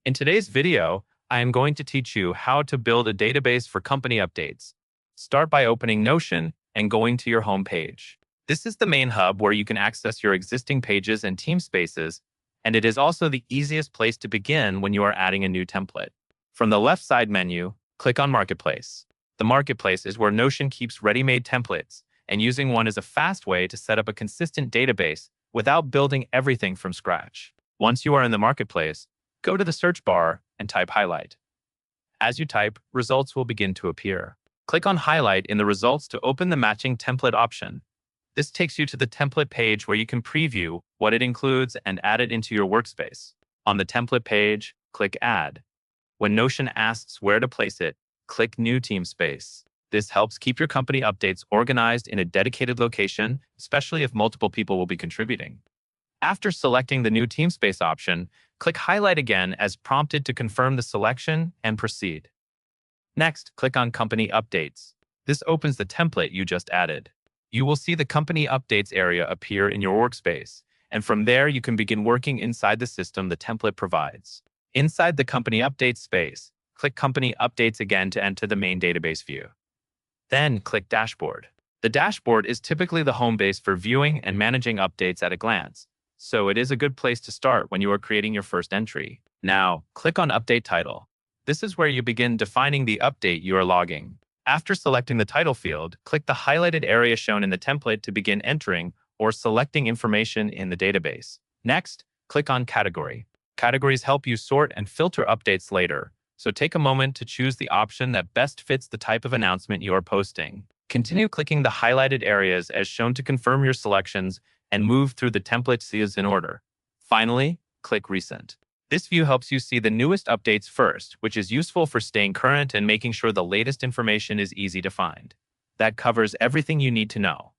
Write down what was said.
In today's video, I am going to teach you how to build a database for company updates. Start by opening Notion and going to your home page. This is the main hub where you can access your existing pages and team spaces, and it is also the easiest place to begin when you are adding a new template. From the left side menu, click on Marketplace. The Marketplace is where Notion keeps ready-made templates, and using one is a fast way to set up a consistent database without building everything from scratch. Once you are in the Marketplace, go to the search bar and type highlight. As you type, results will begin to appear. Click on highlight in the results to open the matching template option. This takes you to the template page where you can preview what it includes and add it into your workspace. On the template page, click add. When Notion asks where to place it, click new team space. This helps keep your company updates organized in a dedicated location, especially if multiple people will be contributing. After selecting the new team space option, click highlight again as prompted to confirm the selection and proceed. Next, click on Company Updates. This opens the template you just added. You will see the Company Updates area appear in your workspace, and from there you can begin working inside the system the template provides. Inside the Company Updates space, click Company Updates again to enter the main database view. Then click Dashboard. The dashboard is typically the home base for viewing and managing updates at a glance, so it is a good place to start when you are creating your first entry. Now, click on Update Title. This is where you begin defining the update you are logging. After selecting the title field, click the highlighted area shown in the template to begin entering or selecting information in the database. Next, click on Category. Categories help you sort and filter updates later, so take a moment to choose the option that best fits the type of announcement you are posting. Continue clicking the highlighted areas as shown to confirm your selections and move through the template fields in order. Finally, click Recent. This view helps you see the newest updates first, which is useful for staying current and making sure the latest information is easy to find. That covers everything you need to know.